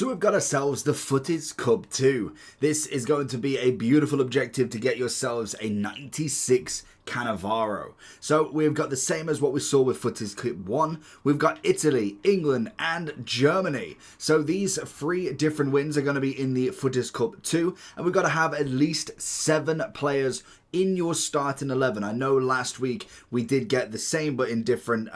So we've got ourselves the FUTTIES Cup 2. This is going to be a beautiful objective to get yourselves a 96 Cannavaro. So we've got the same as what we saw with FUTTIES Cup 1. We've got Italy, England and Germany. So these 3 different wins are going to be in the FUTTIES Cup 2. And we've got to have at least 7 players in your starting 11. I know last week we did get the same but in different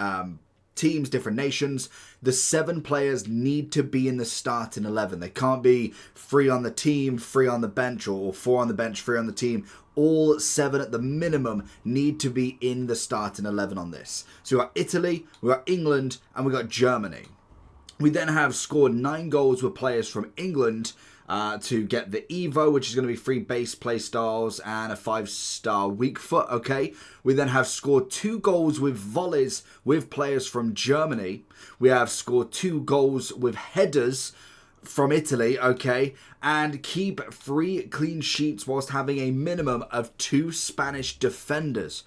teams, different nations. The 7 players need to be in the starting 11. They can't be 3 on the team, 3 on the bench, or 4 on the bench, 3 on the team. All 7 at the minimum need to be in the starting 11 on this. So we've got Italy, we've got England, and we've got Germany. We then have scored 9 goals with players from England to get the Evo, which is going to be 3 base play styles and a 5-star weak foot, okay? We then have scored 2 goals with volleys with players from Germany. We have scored 2 goals with headers from Italy, okay? And keep 3 clean sheets whilst having a minimum of 2 Spanish defenders.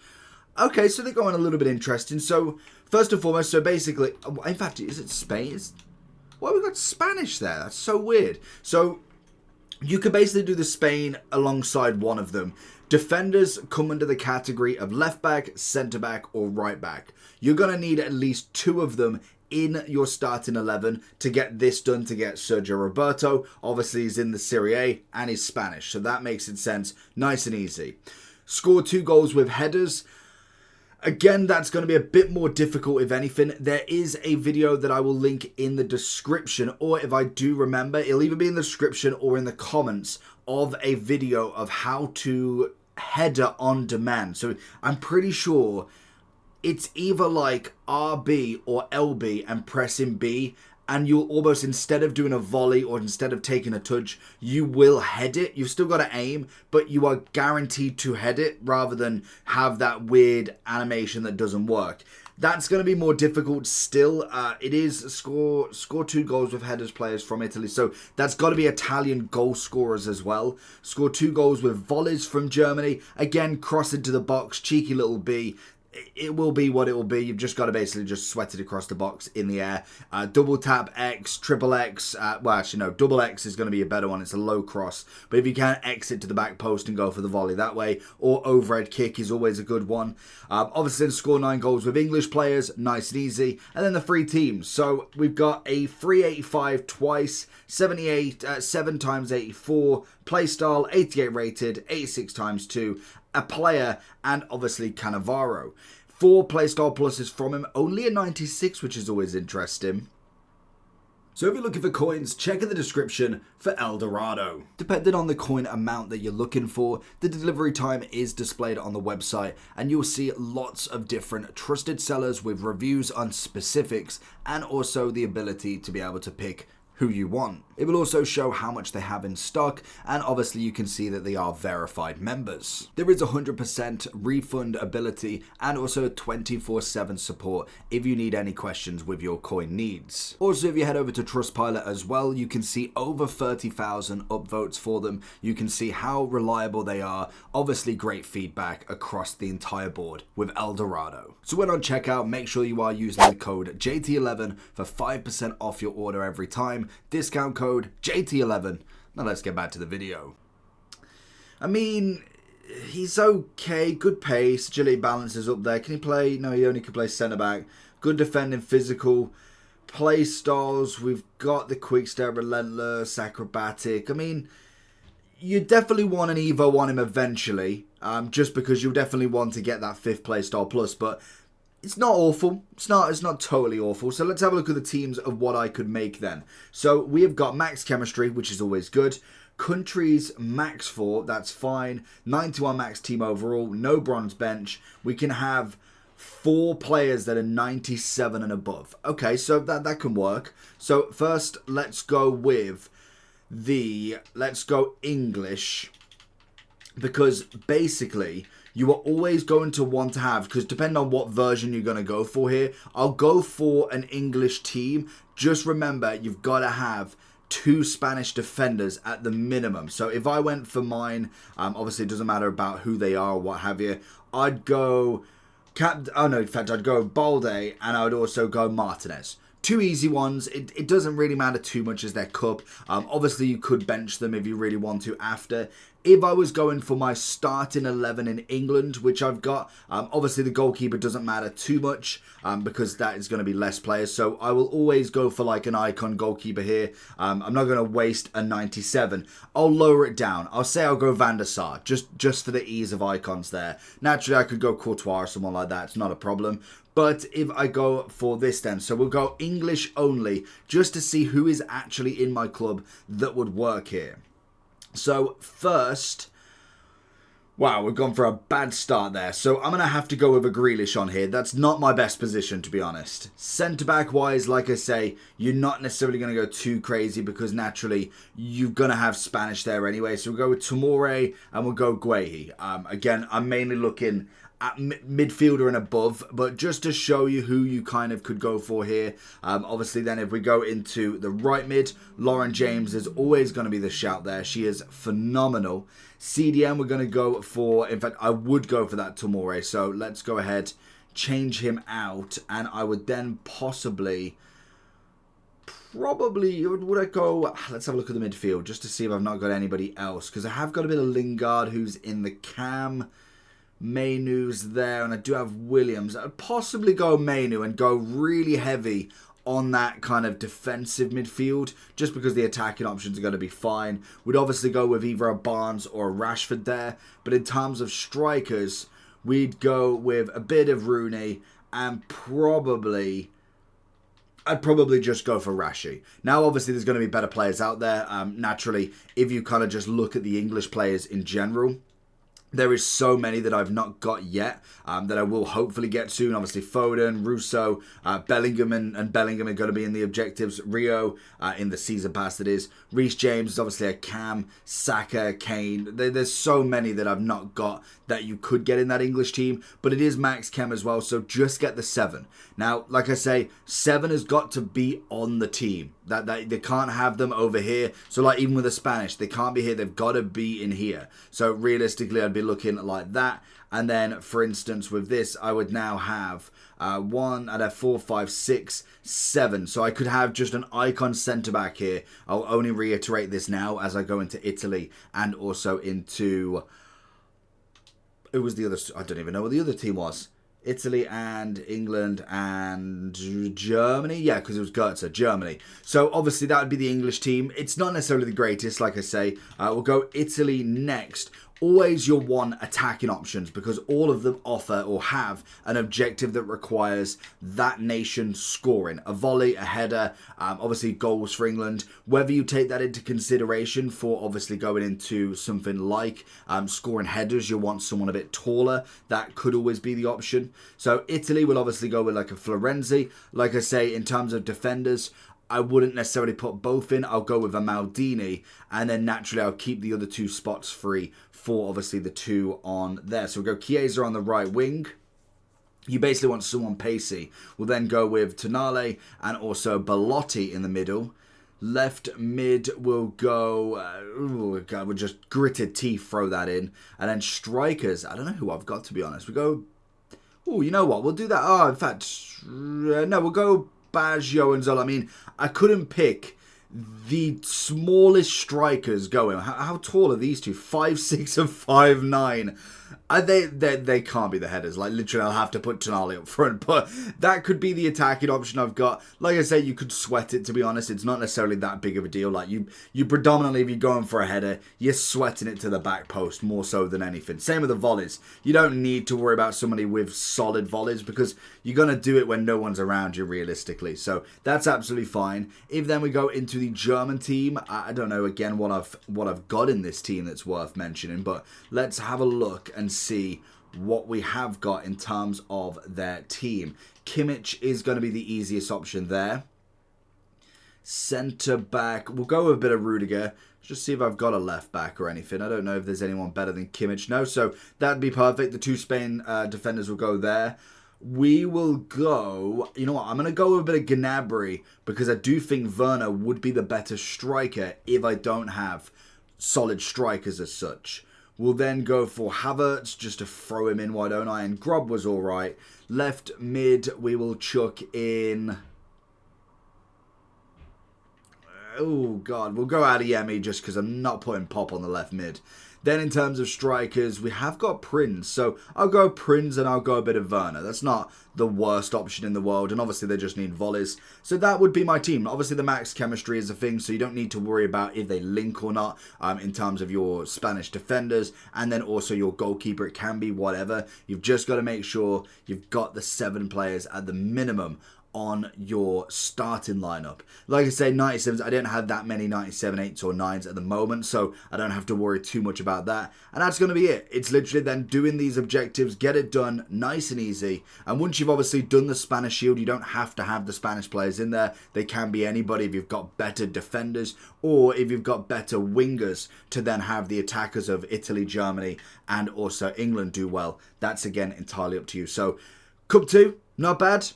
Okay, so they're going a little bit interesting. So, first and foremost, so basically, in fact, is it Spain? Why have we got Spanish there? That's so weird. So, you could basically do the Spain alongside one of them. Defenders come under the category of left back, centre back, or right back. You're going to need at least 2 of them in your starting 11 to get this done, to get Sergio Roberto. Obviously, he's in the Serie A and he's Spanish, so that makes it sense. Nice and easy. Score 2 goals with headers. Again, that's going to be a bit more difficult, if anything. There is a video that I will link in the description, or if I do remember, it'll either be in the description or in the comments of a video of how to header on demand. So I'm pretty sure it's either like RB or LB and pressing B, and you'll almost, instead of doing a volley or instead of taking a touch, you will head it. You've still got to aim, but you are guaranteed to head it rather than have that weird animation that doesn't work. That's going to be more difficult still. It is score 2 goals with headers players from Italy. So that's got to be Italian goal scorers as well. Score 2 goals with volleys from Germany. Again, cross into the box, cheeky little B. It will be what it will be. You've just got to basically just sweat it across the box in the air. Double tap X, triple X. Well, actually, no. Double X is going to be a better one. It's a low cross. But if you can exit to the back post and go for the volley that way, or overhead kick is always a good one. Obviously, then score 9 goals with English players. Nice and easy. And then the 3 teams. So we've got a 385 twice, 78, 7 times 84, play style, 88 rated, 86 times 2. A player, and obviously Cannavaro. 4 playstyle pluses from him, only a 96, which is always interesting. So if you're looking for coins, check in the description for El Dorado. Depending on the coin amount that you're looking for, the delivery time is displayed on the website, and you'll see lots of different trusted sellers with reviews on specifics, and also the ability to be able to pick who you want. It will also show how much they have in stock, and obviously you can see that they are verified members. There is 100% refund ability and also 24/7 support if you need any questions with your coin needs. Also, if you head over to Trustpilot as well, you can see over 30,000 upvotes for them. You can see how reliable they are. Obviously great feedback across the entire board with El Dorado. So when on checkout, make sure you are using the code JT11 for 5% off your order every time. Discount code JT11. Now let's get back to the video. I mean, he's okay. Good pace. Agility balance is up there. Can he play? No, he only can play centre back. Good defending, physical. Play styles. We've got the quick step, relentless, acrobatic. I mean, you definitely want an Evo on him eventually. Just because you'll definitely want to get that 5th play style plus. But it's not awful. It's not totally awful. So let's have a look at the teams of what I could make then. So we have got max chemistry, which is always good. Countries max 4, that's fine. 91 max team overall, no bronze bench. We can have 4 players that are 97 and above. Okay, so that can work. So first, let's go with let's go English. Because basically, you are always going to want to have, because depending on what version you're going to go for here, I'll go for an English team. Just remember, you've got to have 2 Spanish defenders at the minimum. So if I went for mine, obviously it doesn't matter about who they are or what have you, I'd go, I'd go Balde, and I would also go Martinez. two easy ones. It doesn't really matter too much as their cup. Obviously, you could bench them if you really want to after. If I was going for my starting 11 in England, which I've got, obviously the goalkeeper doesn't matter too much because that is going to be less players. So I will always go for like an icon goalkeeper here. I'm not going to waste a 97. I'll lower it down. I'll say I'll go Van der Sar, just for the ease of icons there. Naturally, I could go Courtois or someone like that. It's not a problem. But if I go for this then, so we'll go English only, just to see who is actually in my club that would work here. So first, wow, we've gone for a bad start there. So I'm going to have to go with a Grealish on here. That's not my best position, to be honest. Centre-back wise, like I say, you're not necessarily going to go too crazy because naturally you're going to have Spanish there anyway. So we'll go with Tomore and we'll go Guehi. Again, I'm mainly looking at midfielder and above, but just to show you who you kind of could go for here. Obviously then if we go into the right mid, Lauren James is always going to be the shout there. She is phenomenal. CDM we're going to go for, in fact I would go for that Tomore, so let's go ahead, change him out, and I would then probably would I go, let's have a look at the midfield just to see if I've not got anybody else, because I have got a bit of Lingard who's in the cam. Mainu's there, and I do have Williams. I'd possibly go Mainu and go really heavy on that kind of defensive midfield, just because the attacking options are going to be fine. We'd obviously go with either a Barnes or a Rashford there, but in terms of strikers, we'd go with a bit of Rooney, and I'd probably just go for Rashi. Now, obviously, there's going to be better players out there. Naturally, if you kind of just look at the English players in general, there is so many that I've not got yet that I will hopefully get soon. Obviously, Foden, Russo, Bellingham and Bellingham are going to be in the objectives. Rio in the season pass, that is. Reece James is obviously a Cam, Saka, Kane. There's so many that I've not got that you could get in that English team. But it is Max Chem as well, so just get the 7. Now, like I say, 7 has got to be on the team. That they can't have them over here. So like even with the Spanish, they can't be here. They've got to be in here. So realistically, I'd be looking like that. And then, for instance, with this, I would now have 1, I'd have 4, 5, 6, 7. So I could have just an icon centre-back here. I'll only reiterate this now as I go into Italy and also into... Who was the other... I don't even know what the other team was. Italy and England and Germany. Yeah, because it was Goetze, Germany. So obviously that would be the English team. It's not necessarily the greatest, like I say. We'll go Italy next. Always your one attacking options, because all of them offer or have an objective that requires that nation scoring. A volley, a header, obviously goals for England. Whether you take that into consideration for obviously going into something like scoring headers, you want someone a bit taller. That could always be the option. So Italy will obviously go with like a Florenzi. Like I say, in terms of defenders, I wouldn't necessarily put both in. I'll go with a Maldini, and then naturally I'll keep the other 2 spots free for obviously the 2 on there. So we'll go Chiesa on the right wing. You basically want someone pacey. We'll then go with Tonale and also Belotti in the middle. Left mid will go, oh God, we'll just gritted teeth throw that in. And then strikers, I don't know who I've got, to be honest. We go, oh, you know what, we'll do that. Oh, in fact, no, we'll go Baggio and Zola. I mean, I couldn't pick the smallest strikers going. How tall are these two? 5'6" and 5'9". They can't be the headers. Like, literally, I'll have to put Tonali up front. But that could be the attacking option I've got. Like I say, you could sweat it, to be honest. It's not necessarily that big of a deal. Like, you predominantly, if you're going for a header, you're sweating it to the back post more so than anything. Same with the volleys. You don't need to worry about somebody with solid volleys because you're going to do it when no one's around you, realistically. So that's absolutely fine. If then we go into the German team, I don't know, again, what I've got in this team that's worth mentioning. But let's have a look and see what we have got in terms of their team. Kimmich is going to be the easiest option there. Centre back, we'll go with a bit of Rudiger. Just see if I've got a left back or anything. I don't know if there's anyone better than Kimmich. No, so that'd be perfect. The 2 Spain defenders will go there. We will go, you know what, I'm going to go with a bit of Gnabry because I do think Werner would be the better striker if I don't have solid strikers as such. We'll then go for Havertz just to throw him in, why don't I? And Grob was all right. Left mid, we will chuck in... oh god, we'll go Adeyemi just because I'm not putting Pop on the left mid. Then in terms of strikers, we have got Prince. So I'll go Prince and I'll go a bit of Werner. That's not the worst option in the world. And obviously they just need volleys. So that would be my team. Obviously the max chemistry is a thing. So you don't need to worry about if they link or not in terms of your Spanish defenders. And then also your goalkeeper. It can be whatever. You've just got to make sure you've got the 7 players at the minimum on your starting lineup. Like I say, 97s, I don't have that many 97 8s or 9s at the moment, so I don't have to worry too much about that. And that's going to be it. It's literally then doing these objectives, get it done nice and easy. And once you've obviously done the Spanish Shield, you don't have to have the Spanish players in there. They can be anybody if you've got better defenders or if you've got better wingers to then have the attackers of Italy, Germany, and also England do well. That's again entirely up to you. So, Cup 2, not bad.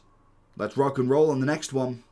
Let's rock and roll on the next one.